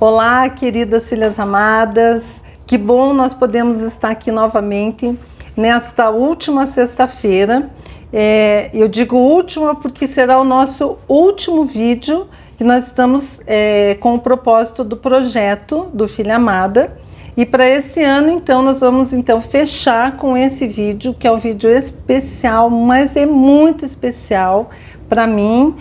Olá, queridas filhas amadas, que bom nós podemos estar aqui novamente nesta última sexta-feira. Eu digo última porque será o nosso último vídeo que nós estamos com o propósito do projeto do Filha Amada. E para esse ano, então, nós vamos fechar com esse vídeo, que é um vídeo especial, mas é muito especial para mim,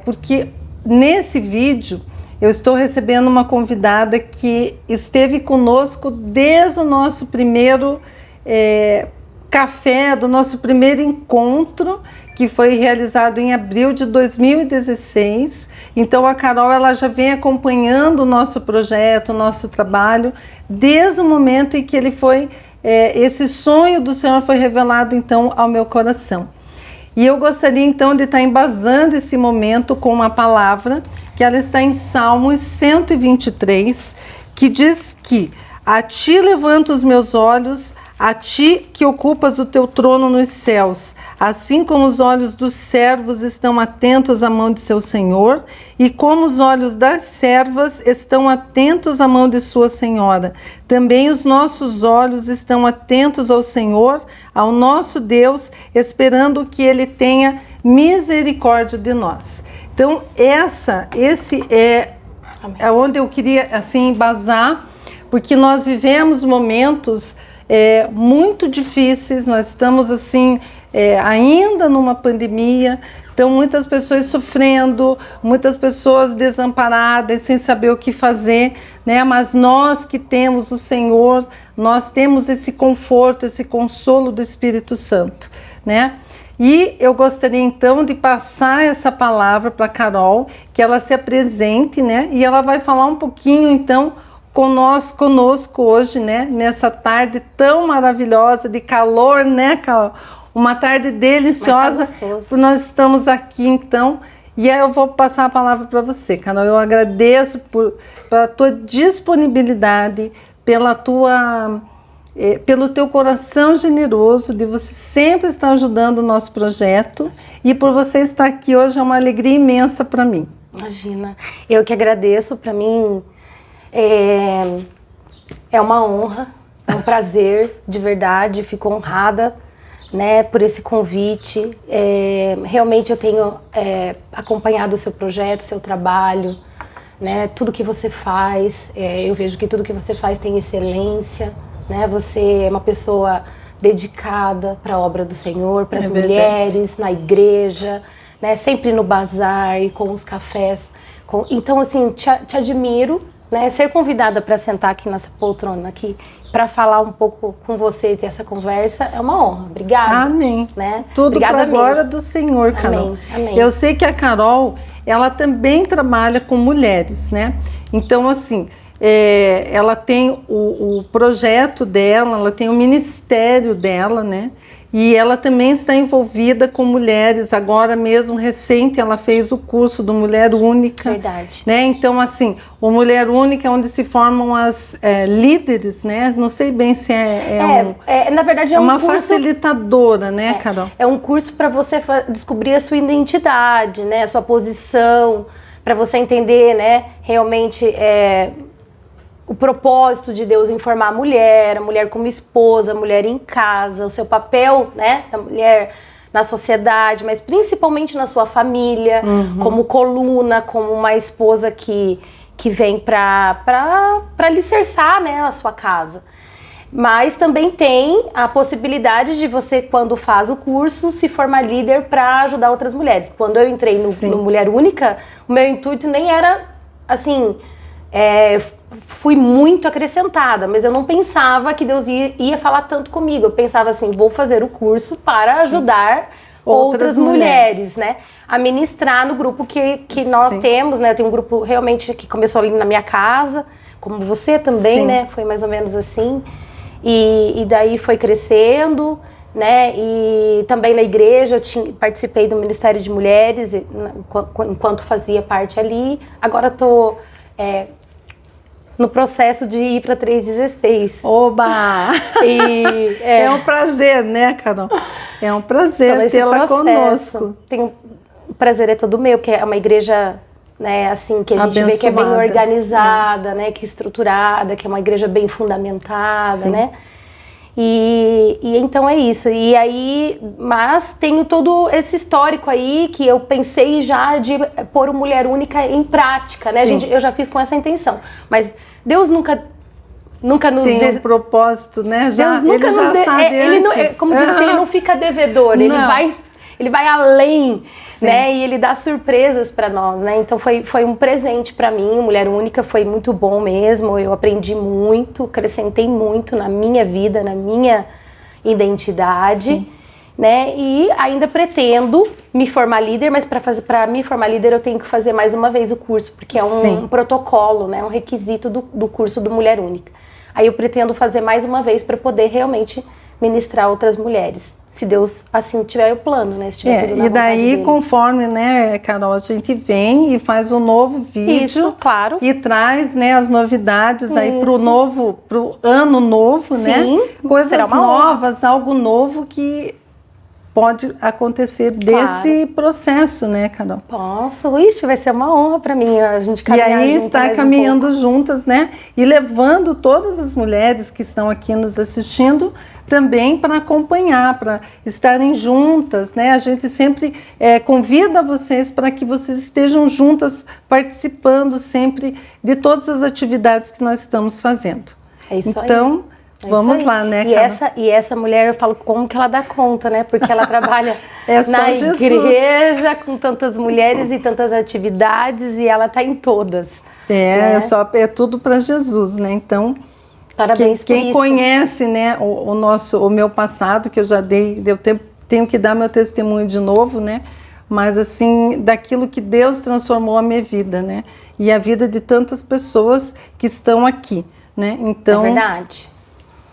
porque nesse vídeo eu estou recebendo uma convidada que esteve conosco desde o nosso primeiro café, do nosso primeiro encontro, que foi realizado em abril de 2016. Então a Carol, ela já vem acompanhando o nosso projeto, o nosso trabalho, desde o momento em que ele foi, esse sonho do Senhor foi revelado então ao meu coração. E eu gostaria então de estar embasando esse momento com uma palavra que ela está em Salmos 123, que diz que a ti levanto os meus olhos, a ti que ocupas o teu trono nos céus, assim como os olhos dos servos estão atentos à mão de seu Senhor, e como os olhos das servas estão atentos à mão de sua senhora, também os nossos olhos estão atentos ao Senhor, ao nosso Deus, esperando que Ele tenha misericórdia de nós. Então, esse é onde eu queria assim embasar, porque nós vivemos momentos muito difíceis, nós estamos assim ainda numa pandemia, então muitas pessoas sofrendo, muitas pessoas desamparadas, sem saber o que fazer, né? Mas nós que temos o Senhor, nós temos esse conforto, esse consolo do Espírito Santo, né? E eu gostaria então de passar essa palavra para a Carol, que ela se apresente, né? E ela vai falar um pouquinho então conosco hoje, né? Nessa tarde tão maravilhosa de calor, né, Carol? Uma tarde deliciosa. Tá, nós estamos aqui então, e aí eu vou passar a palavra para você, Carol. Eu agradeço pela tua disponibilidade, pelo teu coração generoso, de você sempre estar ajudando o nosso projeto, e por você estar aqui hoje é uma alegria imensa para mim. Imagina, eu que agradeço, para mim é uma honra, é um prazer, de verdade, fico honrada, né, por esse convite. Realmente eu tenho acompanhado o seu projeto, seu trabalho, né, tudo que você faz, eu vejo que tudo que você faz tem excelência, né, você é uma pessoa dedicada para a obra do Senhor, para as mulheres, na igreja, né, sempre no bazar e com os cafés. Então, assim, te admiro, né, ser convidada para sentar aqui nessa poltrona aqui, para falar um pouco com você e ter essa conversa, é uma honra. Obrigada. Amém. Né? Tudo para a glória do Senhor, Carol. Amém. Amém. Eu sei que a Carol, ela também trabalha com mulheres, né? Então, assim, ela tem o projeto dela, ela tem o ministério dela, né? E ela também está envolvida com mulheres. Agora mesmo, recente, ela fez o curso do Mulher Única. Verdade. Né? Então, assim, o Mulher Única é onde se formam as líderes, né? Não sei bem se na verdade, é uma curso, facilitadora, né, Carol? É um curso para você descobrir a sua identidade, né? A sua posição, para você entender, né? Realmente, o propósito de Deus em formar a mulher como esposa, a mulher em casa, o seu papel, né, da mulher na sociedade, mas principalmente na sua família, como coluna, como uma esposa que vem para alicerçar, né, a sua casa. Mas também tem a possibilidade de você, quando faz o curso, se formar líder para ajudar outras mulheres. Quando eu entrei no Mulher Única, o meu intuito nem era, assim, fui muito acrescentada, mas eu não pensava que Deus ia falar tanto comigo. Eu pensava assim, vou fazer o curso para ajudar outras mulheres, né? A ministrar no grupo que nós temos, né? Eu tenho um grupo realmente que começou ali na minha casa, como você também, né? Foi mais ou menos assim. E daí foi crescendo, né? E também na igreja eu participei do Ministério de Mulheres enquanto fazia parte ali. Agora estou no processo de ir para 316. Oba! É um prazer, né, Carol? É um prazer tê-la conosco. O prazer é todo meu, que é uma igreja né, assim, que a gente vê que é bem organizada, né, que é estruturada, que é uma igreja bem fundamentada, né? E então é isso. E aí, mas tenho todo esse histórico aí que eu pensei já de pôr o Mulher Única em prática, né? Eu já fiz com essa intenção. Mas Deus nunca nos tem um propósito, né? Deus nunca ele já sabe antes. Como diz assim, ele não fica devedor, ele vai além, né? E ele dá surpresas para nós, né? Então foi um presente para mim. Mulher Única foi muito bom mesmo. Eu aprendi muito, acrescentei muito na minha vida, na minha identidade, né? E ainda pretendo me formar líder, mas para me formar líder eu tenho que fazer mais uma vez o curso, porque é um protocolo, né? Um requisito do curso do Mulher Única. Aí eu pretendo fazer mais uma vez para poder realmente ministrar outras mulheres. Se Deus assim tiver o plano, né? Se tiver tudo na e daí, dele. Conforme, né, Carol, a gente vem e faz um novo vídeo. Isso, claro. E traz, né, as novidades aí pro ano novo, né? Coisas novas, algo novo que pode acontecer desse processo, né, Carol? Posso. Ixi, vai ser uma honra para mim a gente caminhar juntas. E aí estar caminhando juntas, né? E levando todas as mulheres que estão aqui nos assistindo também para acompanhar, para estarem juntas, né? A gente sempre convida vocês para que vocês estejam juntas, participando sempre de todas as atividades que nós estamos fazendo. É isso aí. Então, vamos lá, né, Carol? E essa mulher, eu falo como que ela dá conta, né? Porque ela trabalha na igreja com tantas mulheres e tantas atividades e ela tá em todas. Né? É tudo para Jesus, né? Então, parabéns quem conhece, né, o meu passado, que eu já dei, eu tenho que dar meu testemunho de novo, né? Mas assim, daquilo que Deus transformou a minha vida, né? E a vida de tantas pessoas que estão aqui, né? Então, é verdade.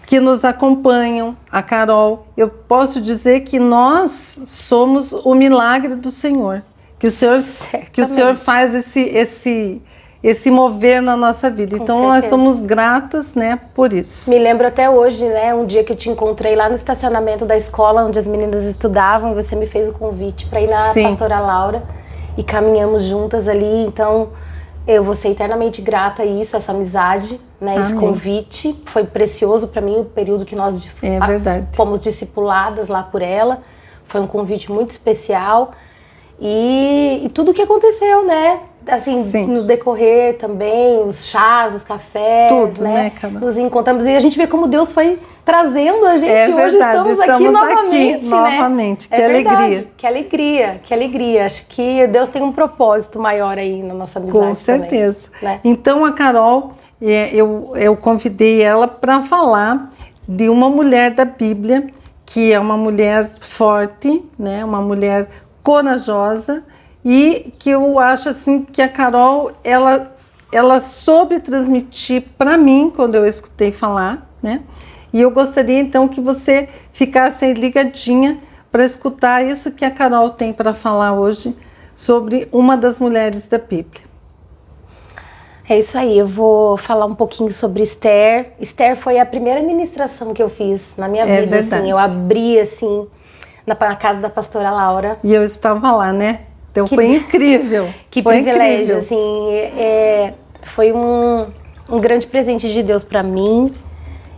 Que nos acompanham, a Carol. Eu posso dizer que nós somos o milagre do Senhor. Que o Senhor faz esse mover na nossa vida. Então nós somos gratas, né, por isso. Me lembro até hoje, né, um dia que eu te encontrei lá no estacionamento da escola onde as meninas estudavam, e você me fez o convite para ir na pastora Laura e caminhamos juntas ali. Então eu vou ser eternamente grata a isso, essa amizade, né? Esse convite foi precioso para mim, o período que nós fomos discipuladas lá por ela. Foi um convite muito especial e tudo o que aconteceu, né? Assim, no decorrer também, os chás, os cafés, tudo, né? Carol? Nos encontramos e a gente vê como Deus foi trazendo a gente. Hoje estamos aqui novamente, né? Novamente. Que alegria. Que alegria. Acho que Deus tem um propósito maior aí na nossa amizade. Com certeza. Também, né? Então a Carol, eu convidei ela para falar de uma mulher da Bíblia, que é uma mulher forte, né? Uma mulher corajosa, e que eu acho assim que a Carol, ela soube transmitir para mim quando eu escutei falar, né? E eu gostaria então que você ficasse aí ligadinha para escutar isso que a Carol tem para falar hoje sobre uma das mulheres da Bíblia. É isso aí, eu vou falar um pouquinho sobre Esther. Esther foi a primeira ministração que eu fiz na minha vida. Verdade. Assim, eu abri assim na casa da pastora Laura. E eu estava lá, né? Então foi incrível. Que privilégio, assim, foi um grande presente de Deus para mim.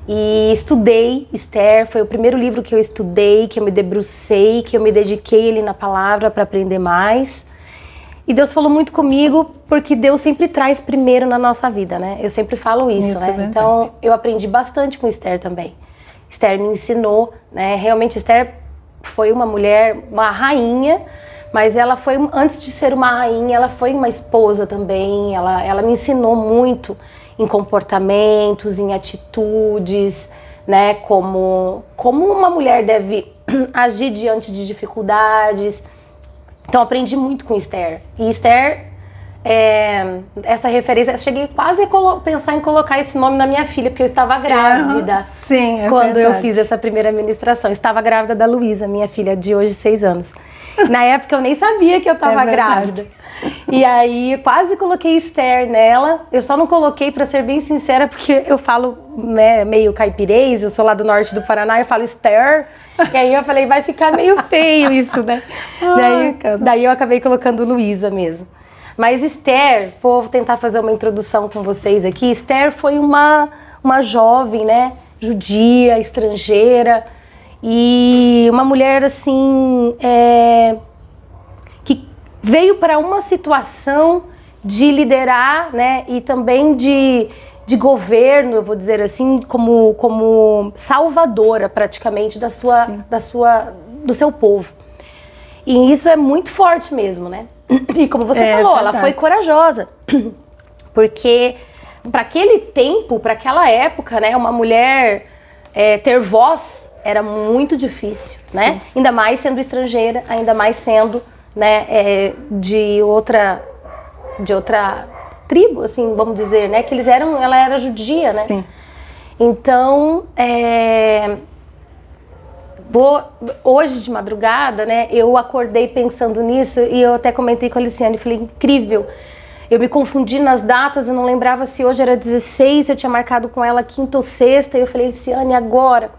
E estudei Esther, foi o primeiro livro que eu estudei, que eu me debrucei, que eu me dediquei ali na palavra para aprender mais. E Deus falou muito comigo, porque Deus sempre traz primeiro na nossa vida, né? Eu sempre falo isso, né? É então eu aprendi bastante com Esther também. Esther me ensinou, né? Realmente Esther foi uma mulher, uma rainha, mas ela foi, antes de ser uma rainha, ela foi uma esposa também. Ela me ensinou muito em comportamentos, em atitudes, né? Como uma mulher deve agir diante de dificuldades. Então aprendi muito com Esther. E Esther, essa referência, eu cheguei quase a pensar em colocar esse nome na minha filha, porque eu estava grávida. Sim, quando verdade. eu fiz essa primeira ministração. Eu estava grávida da Luísa, minha filha de hoje 6 anos. Na época eu nem sabia que eu estava grávida. E aí quase coloquei Esther nela. Eu só não coloquei, para ser bem sincera, porque eu falo, né, meio caipirês, eu sou lá do norte do Paraná, eu falo Esther. E aí eu falei, vai ficar meio feio isso, né? Daí eu acabei colocando Luísa mesmo. Mas Esther, vou tentar fazer uma introdução com vocês aqui. Esther foi uma jovem, né, judia, estrangeira, e uma mulher assim, que veio para uma situação de liderar, né, e também de governo, eu vou dizer assim, como salvadora praticamente do seu povo. E isso é muito forte mesmo, né? E como você falou, verdade. ela foi corajosa, porque para aquele tempo, para aquela época, né, uma mulher ter voz era muito difícil, né? Sim. Ainda mais sendo estrangeira, ainda mais sendo, né, de outra tribo, assim, vamos dizer, né? Que ela era judia, né? Sim. Então, hoje de madrugada, né, eu acordei pensando nisso e eu até comentei com a Liciane, falei, incrível, eu me confundi nas datas, eu não lembrava se hoje era 16, eu tinha marcado com ela quinta ou sexta, e eu falei, Liciane, agora?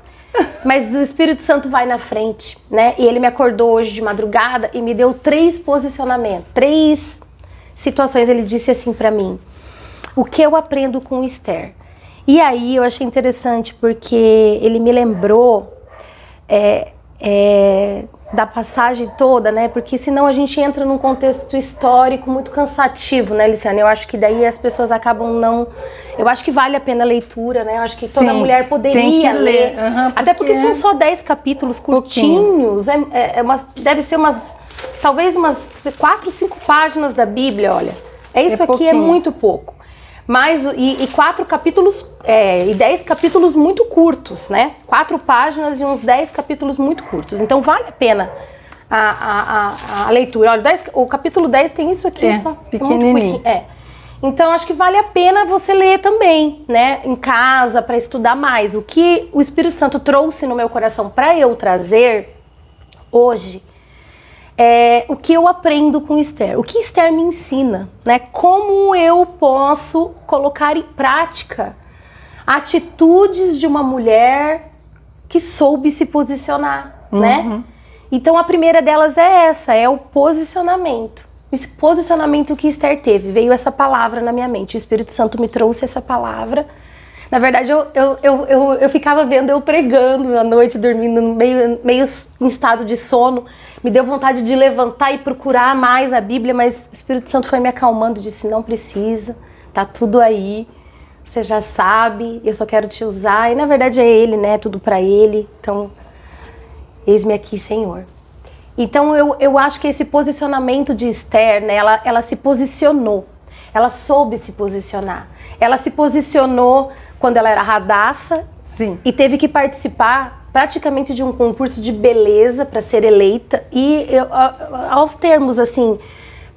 Mas o Espírito Santo vai na frente, né, e ele me acordou hoje de madrugada e me deu 3 posicionamentos, 3 situações, ele disse assim pra mim, o que eu aprendo com Esther? E aí eu achei interessante porque ele me lembrou da passagem toda, né? Porque senão a gente entra num contexto histórico muito cansativo, né, Liciane? Eu acho que daí as pessoas acabam não... Eu acho que vale a pena a leitura, né? Eu acho que toda mulher poderia ler. Até porque são só 10 capítulos curtinhos. Deve ser talvez umas 4, 5 páginas da Bíblia, olha. Isso aqui é muito pouco. Mas, e 4 capítulos, e 10 capítulos muito curtos, né? 4 páginas e uns 10 capítulos muito curtos. Então vale a pena a leitura. Olha, o capítulo 10 tem isso aqui, só pequenininho. Então acho que vale a pena você ler também, né? Em casa, para estudar mais. O que o Espírito Santo trouxe no meu coração para eu trazer hoje o que eu aprendo com Esther, o que Esther me ensina, né? Como eu posso colocar em prática atitudes de uma mulher que soube se posicionar, né? Então a primeira delas é essa, é o posicionamento. Esse posicionamento que Esther teve, veio essa palavra na minha mente, o Espírito Santo me trouxe essa palavra. Na verdade, eu ficava vendo eu pregando à noite, dormindo, meio em estado de sono. Me deu vontade de levantar e procurar mais a Bíblia, mas o Espírito Santo foi me acalmando, disse, não precisa, tá tudo aí, você já sabe, eu só quero te usar. E na verdade é Ele, né, tudo pra Ele, então, eis-me aqui, Senhor. Então eu acho que esse posicionamento de Esther, né, ela se posicionou, ela soube se posicionar. Ela se posicionou quando ela era radaça. Sim. E teve que participar praticamente de um concurso de beleza para ser eleita. E aos termos assim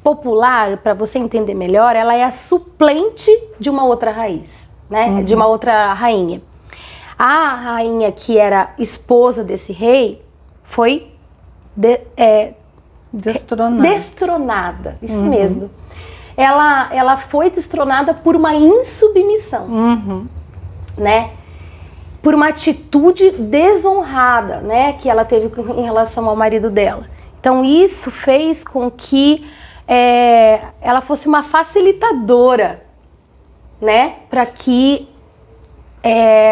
popular, para você entender melhor, ela é a suplente de uma outra raiz, né? De uma outra rainha. A rainha que era esposa desse rei foi destronada. Isso mesmo. Ela foi destronada por uma insubmissão, né? Por uma atitude desonrada, né? Que ela teve em relação ao marido dela. Então isso fez com que ela fosse uma facilitadora, né? Para que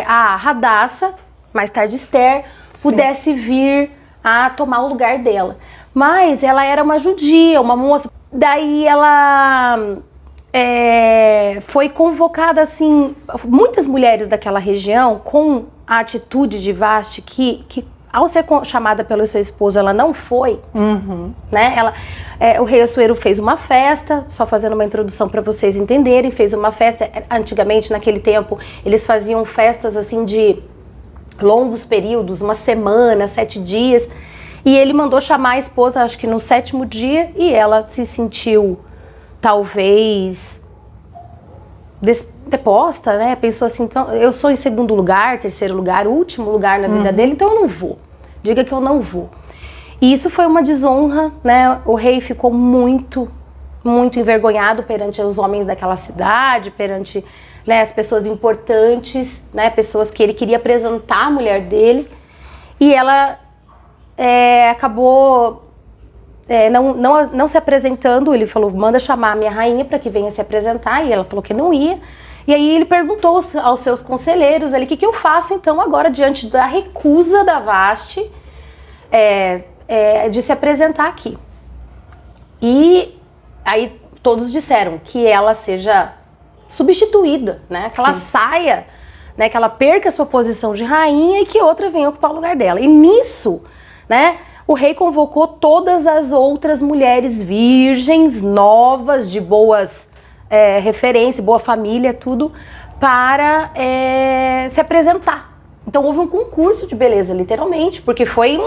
a Hadassah, mais tarde Esther, pudesse vir a tomar o lugar dela. Mas ela era uma judia, uma moça. Daí ela foi convocada, assim, muitas mulheres daquela região com a atitude de Vasti, que ao ser chamada pelo seu esposo, ela não foi, né? O rei Assuero fez uma festa, só fazendo uma introdução para vocês entenderem, fez uma festa. Antigamente, naquele tempo, eles faziam festas assim de longos períodos, uma semana, 7 dias. E ele mandou chamar a esposa, acho que no 7º dia, e ela se sentiu, talvez, deposta, né? Pensou assim, então, eu sou em 2º lugar, 3º lugar, último lugar na vida dele, então eu não vou. Diga que eu não vou. E isso foi uma desonra, né? O rei ficou muito, muito envergonhado perante os homens daquela cidade, perante, né, as pessoas importantes, né? Pessoas que ele queria apresentar a mulher dele. E ela acabou não se apresentando, ele falou, manda chamar a minha rainha para que venha se apresentar, e ela falou que não ia. E aí ele perguntou aos seus conselheiros ali, o que eu faço então agora diante da recusa da Vashti de se apresentar aqui. E aí todos disseram que ela seja substituída, né? Que ela saia, né? Que ela perca a sua posição de rainha e que outra venha ocupar o lugar dela. E nisso, né? O rei convocou todas as outras mulheres virgens, novas, de boas referências, boa família, tudo, para se apresentar. Então houve um concurso de beleza, literalmente, porque foi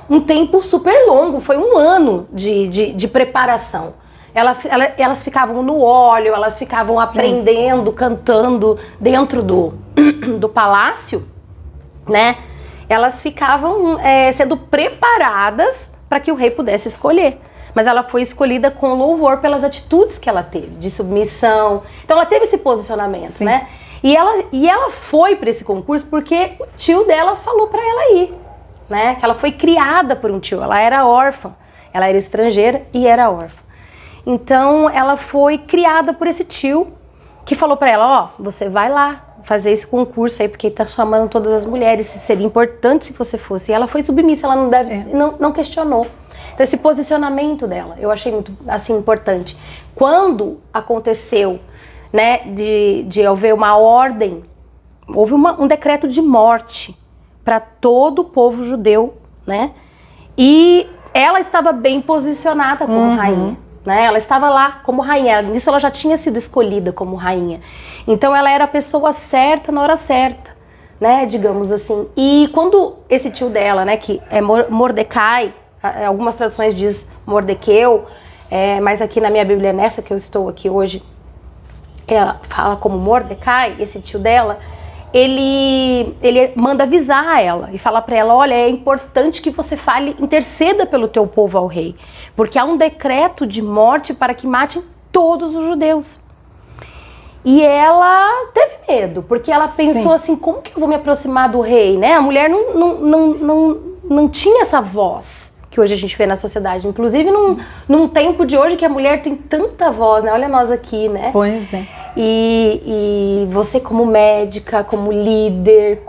um tempo super longo, foi um ano de preparação. Elas ficavam no óleo, elas ficavam aprendendo, cantando dentro do palácio, né? Elas ficavam sendo preparadas para que o rei pudesse escolher. Mas ela foi escolhida com louvor pelas atitudes que ela teve, de submissão. Então ela teve esse posicionamento, né? E ela foi para esse concurso porque o tio dela falou para ela ir, né? Que ela foi criada por um tio, ela era órfã, ela era estrangeira e era órfã. Então ela foi criada por esse tio que falou para ela, ó, você vai lá fazer esse concurso aí porque tá chamando todas as mulheres, seria importante se você fosse. E ela foi submissa, ela não questionou. Então esse posicionamento dela, eu achei muito assim importante. Quando aconteceu, né, de haver uma ordem, houve um decreto de morte para todo o povo judeu, né? E ela estava bem posicionada como rainha, né? Ela estava lá como rainha, nisso ela já tinha sido escolhida como rainha. Então ela era a pessoa certa na hora certa, né? Digamos assim. E quando esse tio dela, né, que é Mordecai, algumas traduções diz Mordequeu, mas aqui na minha Bíblia, nessa que eu estou aqui hoje, ela fala como Mordecai, esse tio dela, ele manda avisar ela e falar para ela, olha, é importante que você interceda pelo teu povo ao rei, porque há um decreto de morte para que matem todos os judeus. E ela teve medo, porque ela pensou assim, como que eu vou me aproximar do rei, né? A mulher não tinha essa voz que hoje a gente vê na sociedade, inclusive num tempo de hoje que a mulher tem tanta voz, né? Olha nós aqui, né? Pois é. E você como médica, como líder,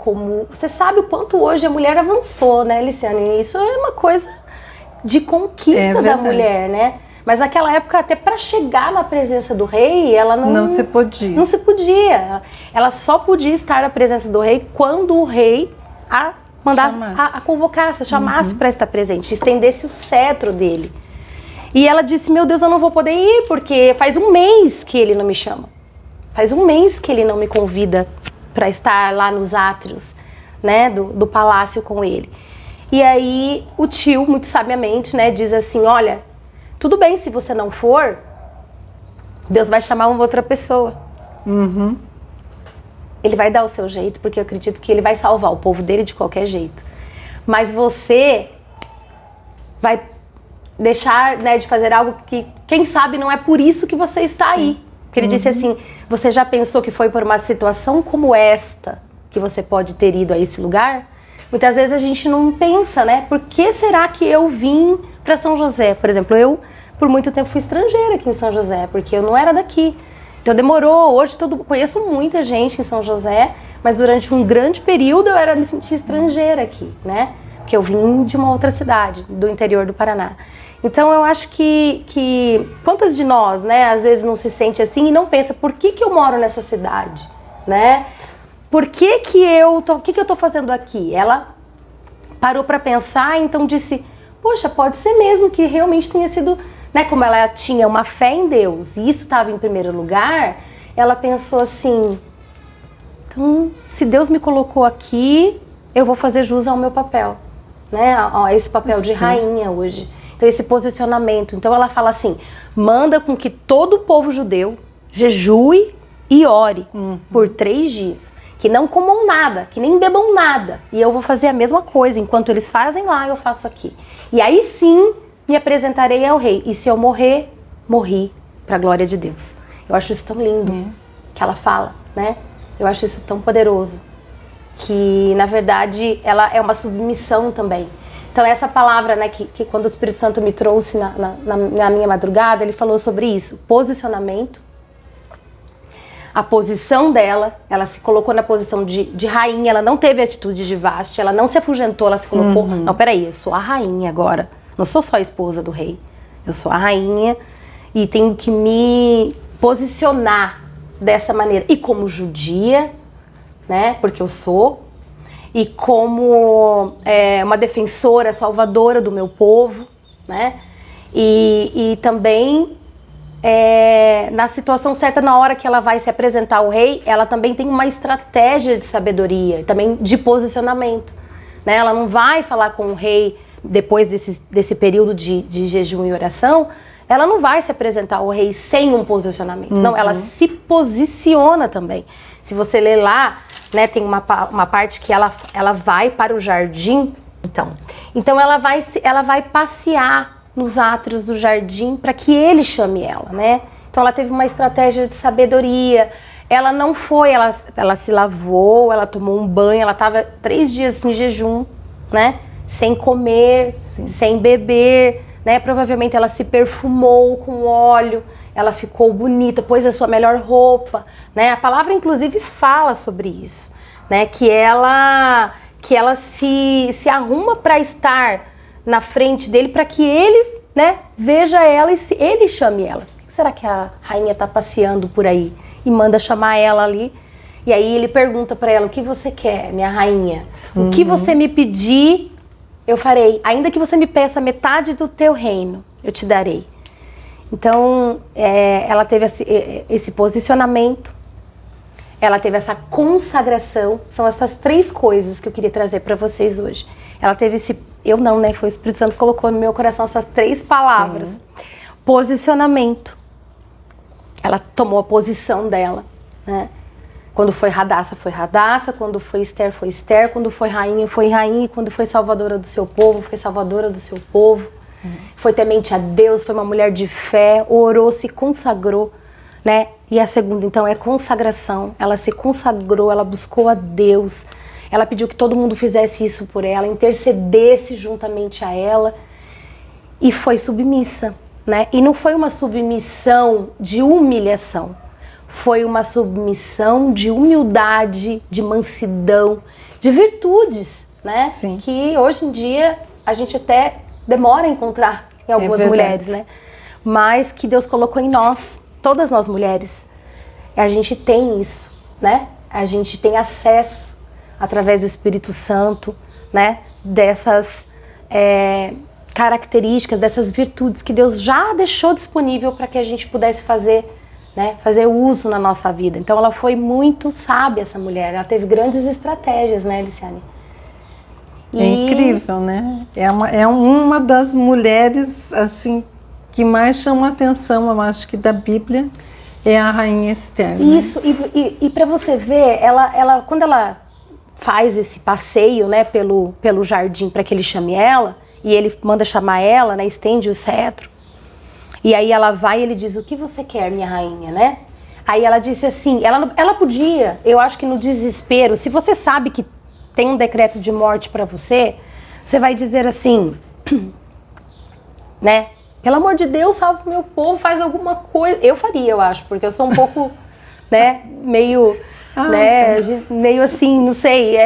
você sabe o quanto hoje a mulher avançou, né, Liciane? Isso é uma coisa de conquista da mulher, né? Mas naquela época, até para chegar na presença do rei, ela não se podia. Não se podia. Ela só podia estar na presença do rei quando o rei a mandasse, a convocasse, a chamasse para estar presente, estendesse o cetro dele. E ela disse, meu Deus, eu não vou poder ir, porque faz um mês que ele não me chama. Faz um mês que ele não me convida para estar lá nos átrios, né, do palácio com ele. E aí o tio, muito sabiamente, né, diz assim, olha, tudo bem se você não for, Deus vai chamar uma outra pessoa. Ele vai dar o seu jeito, porque eu acredito que ele vai salvar o povo dele de qualquer jeito. Mas você vai deixar, né, de fazer algo que, quem sabe, não é por isso que você está aí. Porque ele disse assim, você já pensou que foi por uma situação como esta que você pode ter ido a esse lugar? Muitas vezes a gente não pensa, né? Por que será que eu vim para São José? Por exemplo, eu por muito tempo fui estrangeira aqui em São José, porque eu não era daqui. Então demorou, hoje conheço muita gente em São José, mas durante um grande período eu me sentia estrangeira aqui, né? Porque eu vim de uma outra cidade, do interior do Paraná. Então eu acho que quantas de nós, né, às vezes não se sente assim e não pensa, por que eu moro nessa cidade, né? Por que eu tô fazendo aqui? Ela parou para pensar, então disse, poxa, pode ser mesmo que realmente tenha sido, né, como ela tinha uma fé em Deus e isso estava em primeiro lugar, ela pensou assim, então se Deus me colocou aqui, eu vou fazer jus ao meu papel, né, a esse papel de rainha hoje. Então esse posicionamento, então ela fala assim, manda com que todo o povo judeu jejue e ore por 3 dias, que não comam nada, que nem bebam nada, e eu vou fazer a mesma coisa, enquanto eles fazem lá, eu faço aqui. E aí sim, me apresentarei ao rei, e se eu morrer, morri para a glória de Deus. Eu acho isso tão lindo, que ela fala, né? Eu acho isso tão poderoso, que na verdade ela é uma submissão também. Então essa palavra, né, que quando o Espírito Santo me trouxe na minha madrugada, ele falou sobre isso, posicionamento, a posição dela, ela se colocou na posição de rainha, ela não teve atitude de Vasti, ela não se afugentou, ela se colocou, não, peraí, eu sou a rainha agora, não sou só a esposa do rei, eu sou a rainha e tenho que me posicionar dessa maneira, e como judia, né, porque eu sou, e como uma defensora, salvadora do meu povo, né, e também na situação certa, na hora que ela vai se apresentar ao rei, ela também tem uma estratégia de sabedoria, também de posicionamento, né? Ela não vai falar com o rei depois desse período de jejum e oração, ela não vai se apresentar ao rei sem um posicionamento, não, ela se posiciona também. Se você ler lá, né, tem uma parte que ela vai para o jardim, então ela vai passear nos átrios do jardim para que ele chame ela, né? Então ela teve uma estratégia de sabedoria. Ela não foi, ela se lavou, ela tomou um banho, ela estava 3 dias em jejum, né? Sem comer, sem beber, né? Provavelmente ela se perfumou com óleo, ela ficou bonita, pôs a sua melhor roupa, né? A palavra inclusive fala sobre isso, né? Que ela se arruma para estar na frente dele para que ele, né, veja ela e ele chame ela. Por que será que a rainha está passeando por aí e manda chamar ela ali? E aí ele pergunta para ela, o que você quer, minha rainha? O que você me pedir, eu farei. Ainda que você me peça metade do teu reino, eu te darei. Então, ela teve esse posicionamento, ela teve essa consagração. São essas 3 coisas que eu queria trazer para vocês hoje. Ela teve eu não, né? Foi o Espírito Santo que colocou no meu coração essas 3 palavras. Sim. Posicionamento. Ela tomou a posição dela, né? Quando foi Radassa, foi Radassa. Quando foi Esther, foi Esther. Quando foi rainha, foi rainha. Quando foi salvadora do seu povo, foi salvadora do seu povo. Foi temente a Deus, foi uma mulher de fé, orou, se consagrou, né? E a segunda, então, é consagração. Ela se consagrou, ela buscou a Deus. Ela pediu que todo mundo fizesse isso por ela, intercedesse juntamente a ela e foi submissa, né? E não foi uma submissão de humilhação, foi uma submissão de humildade, de mansidão, de virtudes, né? Sim. Que hoje em dia a gente até demora a encontrar em algumas mulheres, né? Mas que Deus colocou em nós, todas nós mulheres, a gente tem isso, né? A gente tem acesso através do Espírito Santo, né, dessas características, dessas virtudes que Deus já deixou disponível para que a gente pudesse fazer, né, fazer uso na nossa vida. Então ela foi muito sábia, essa mulher, ela teve grandes estratégias, né, Liciane? É incrível, né? É uma das mulheres, assim, que mais chama a atenção, eu acho que da Bíblia, é a rainha Esther. Isso, né? E para você ver, ela quando ela faz esse passeio, né, pelo jardim para que ele chame ela, e ele manda chamar ela, né, estende o cetro, e aí ela vai e ele diz, o que você quer, minha rainha, né? Aí ela disse assim, ela podia, eu acho que no desespero, se você sabe que tem um decreto de morte para você, você vai dizer assim, né, pelo amor de Deus, salve o meu povo, faz alguma coisa. Eu faria, eu acho, porque eu sou um pouco, né, meio assim, não sei,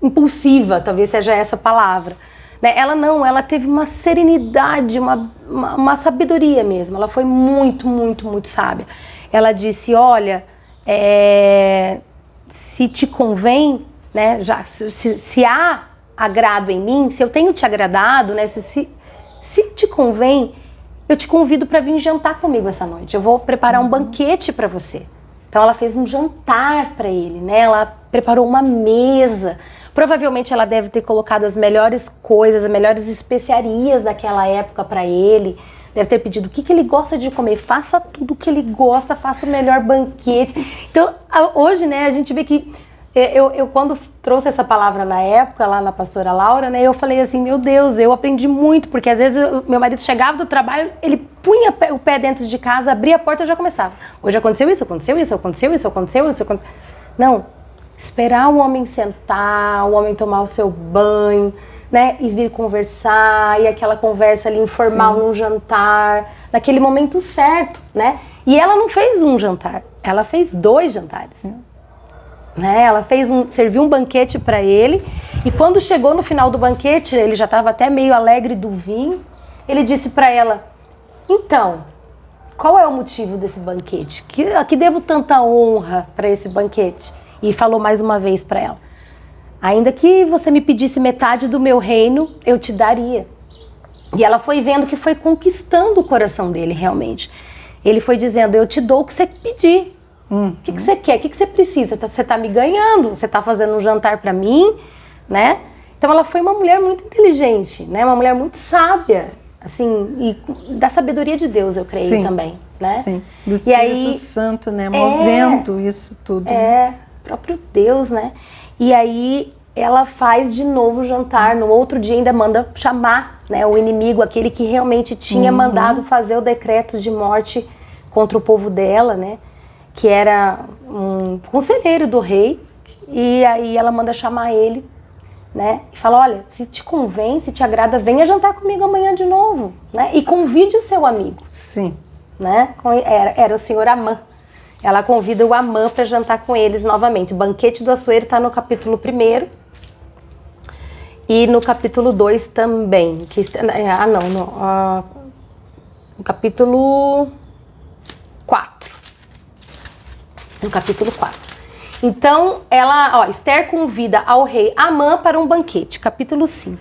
impulsiva, talvez seja essa palavra. Né? Ela teve uma serenidade, uma sabedoria mesmo, ela foi muito, muito, muito sábia. Ela disse, olha, se te convém, né, se há agrado em mim, se eu tenho te agradado, né, se te convém, eu te convido para vir jantar comigo essa noite, eu vou preparar um banquete para você. Então ela fez um jantar para ele, né? Ela preparou uma mesa. Provavelmente ela deve ter colocado as melhores coisas, as melhores especiarias daquela época para ele. Deve ter pedido o que ele gosta de comer. Faça tudo o que ele gosta, faça o melhor banquete. Então hoje, né, a gente vê que eu quando trouxe essa palavra na época, lá na pastora Laura, né, eu falei assim, meu Deus, eu aprendi muito, porque às vezes meu marido chegava do trabalho, ele punha o pé dentro de casa, abria a porta e eu já começava. Hoje aconteceu isso, aconteceu isso, aconteceu isso, aconteceu isso. Não, esperar o homem sentar, o homem tomar o seu banho, né, e vir conversar, e aquela conversa ali informal num jantar, naquele momento certo, né? E ela não fez um jantar, ela fez 2 jantares. Né? Ela serviu um banquete para ele, e quando chegou no final do banquete, ele já estava até meio alegre do vinho, ele disse para ela: então, qual é o motivo desse banquete? A que devo tanta honra para esse banquete? E falou mais uma vez para ela: ainda que você me pedisse metade do meu reino, eu te daria. E ela foi vendo que foi conquistando o coração dele realmente. Ele foi dizendo: eu te dou o que você pedir. O que você quer? O que você precisa? Você está me ganhando, você está fazendo um jantar para mim, né? Então ela foi uma mulher muito inteligente, né? Uma mulher muito sábia, assim, e da sabedoria de Deus, eu creio também, né? Sim, do Espírito Santo, né? Movendo isso tudo. Próprio Deus, né? E aí ela faz de novo o jantar, no outro dia ainda manda chamar, né, o inimigo, aquele que realmente tinha mandado fazer o decreto de morte contra o povo dela, né? Que era um conselheiro do rei, e aí ela manda chamar ele, né? E fala: olha, se te convém, se te agrada, venha jantar comigo amanhã de novo, né? E convide o seu amigo. Sim. Né? Era o senhor Amã. Ela convida o Amã para jantar com eles novamente. O banquete do Assuero está no capítulo 1 e no capítulo 2 também. No capítulo 4. No capítulo 4. Então, Esther convida ao rei Amã para um banquete, capítulo 5.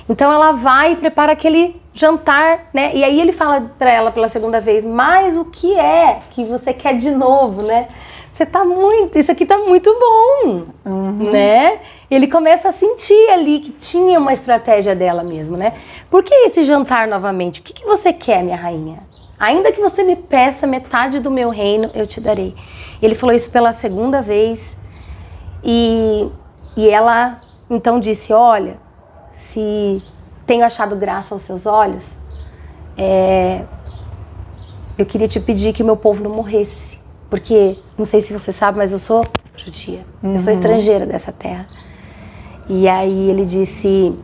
Então, ela vai e prepara aquele jantar, né? E aí ele fala para ela pela segunda vez: mas o que é que você quer de novo, né? Isso aqui tá muito bom, né? Ele começa a sentir ali que tinha uma estratégia dela mesmo, né? Por que esse jantar novamente? O que você quer, minha rainha? Ainda que você me peça metade do meu reino, eu te darei. Ele falou isso pela segunda vez, e ela então disse: olha, se tenho achado graça aos seus olhos, eu queria te pedir que o meu povo não morresse, porque, não sei se você sabe, mas eu sou judia, eu sou estrangeira dessa terra. E aí ele disse: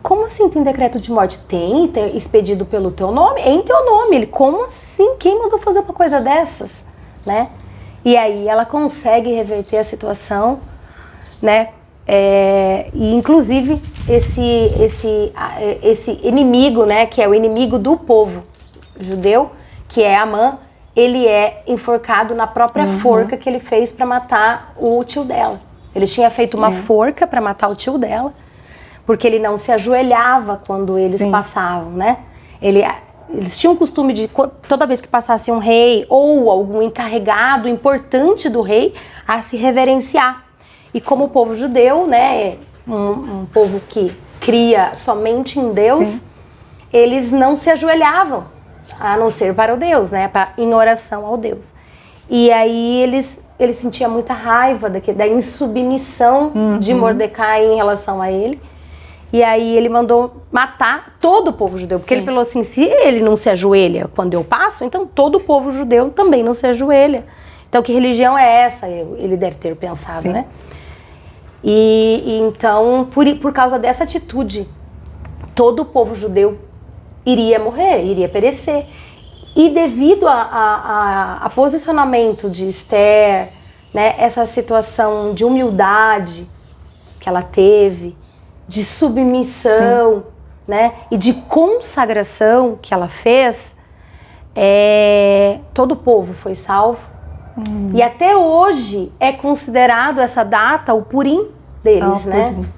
como assim tem decreto de morte? Tem expedido pelo teu nome? Em teu nome. Ele: como assim? Quem mandou fazer uma coisa dessas? Né? E aí ela consegue reverter a situação, né? E inclusive esse inimigo, né, que é o inimigo do povo judeu, que é Amã, ele é enforcado na própria forca que ele fez para matar o tio dela. Ele tinha feito uma forca para matar o tio dela, porque ele não se ajoelhava quando eles passavam, né? Eles tinham o costume de, toda vez que passasse um rei ou algum encarregado importante do rei, a se reverenciar. E como o povo judeu, né, um povo que cria somente em Deus, eles não se ajoelhavam, a não ser para o Deus, né, em oração ao Deus. E aí ele sentia muita raiva da insubmissão de Mordecai em relação a ele. E aí ele mandou matar todo o povo judeu, porque ele falou assim: se ele não se ajoelha quando eu passo, então todo o povo judeu também não se ajoelha. Então que religião é essa? Ele deve ter pensado, né? E então, por causa dessa atitude, todo o povo judeu iria morrer, iria perecer. E devido a posicionamento de Esther, né, essa situação de humildade que ela teve, de submissão, né, e de consagração que ela fez, todo o povo foi salvo. E até hoje é considerado essa data o Purim deles, né? Purim.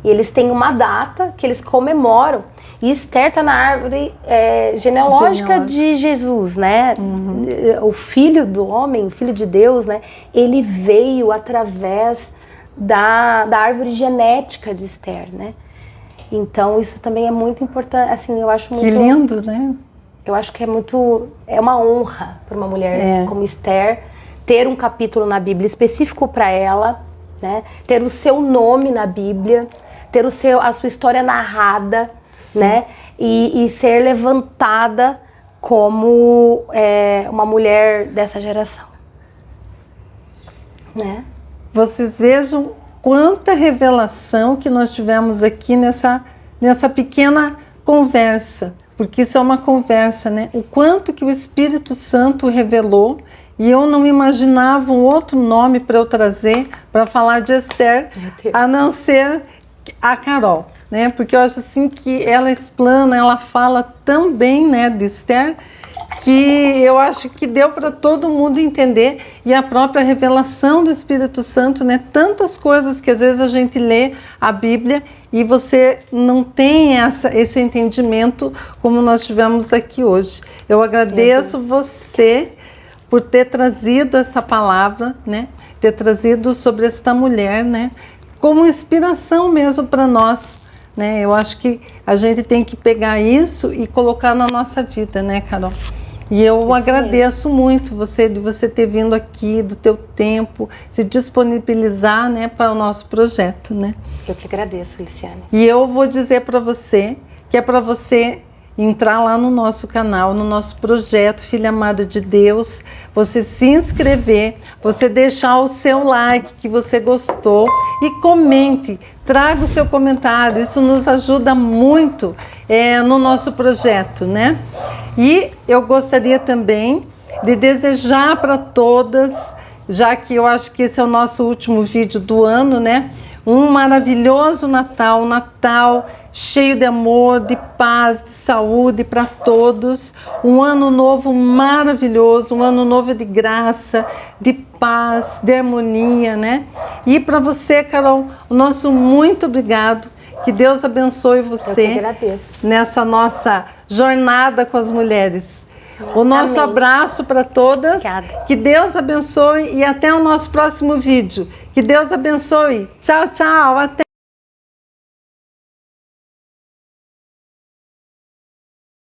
E eles têm uma data que eles comemoram. E Esther está na árvore genealógica de Jesus, né? O filho do homem, o filho de Deus, né? Ele veio através da árvore genética de Esther, né? Então isso também é muito importante, assim, eu acho muito... Que lindo, né? Eu acho que é uma honra para uma mulher como Esther ter um capítulo na Bíblia específico para ela, né? Ter o seu nome na Bíblia, ter a sua história narrada, né? E ser levantada como uma mulher dessa geração, né? Vocês vejam quanta revelação que nós tivemos aqui nessa pequena conversa, porque isso é uma conversa, né? O quanto que o Espírito Santo revelou, e eu não imaginava um outro nome para eu trazer para falar de Esther, a não ser a Carol, né? Porque eu acho assim que ela explana, ela fala tão bem, né, de Esther, que eu acho que deu para todo mundo entender, e a própria revelação do Espírito Santo, né? Tantas coisas que às vezes a gente lê a Bíblia e você não tem esse entendimento como nós tivemos aqui hoje. Eu agradeço você por ter trazido essa palavra, né? Ter trazido sobre esta mulher, né? Como inspiração mesmo para nós, né? Eu acho que a gente tem que pegar isso e colocar na nossa vida, né, Carol? E eu agradeço muito de você ter vindo aqui, do teu tempo, se disponibilizar, né, para o nosso projeto, né? Eu que agradeço, Liciane. E eu vou dizer para você que é para você entrar lá no nosso canal, no nosso projeto Filha Amada de Deus, você se inscrever, você deixar o seu like que você gostou e comente, traga o seu comentário, isso nos ajuda muito no nosso projeto, né? E eu gostaria também de desejar para todas, já que eu acho que esse é o nosso último vídeo do ano, né? Um maravilhoso Natal, um Natal cheio de amor, de paz, de saúde para todos. Um ano novo maravilhoso, um ano novo de graça, de paz, de harmonia, né? E para você, Carol, o nosso muito obrigado. Que Deus abençoe você. Eu que agradeço. Nessa nossa jornada com as mulheres. O nosso abraço para todas. Obrigada. Que Deus abençoe e até o nosso próximo vídeo. Que Deus abençoe. Tchau, tchau. Até.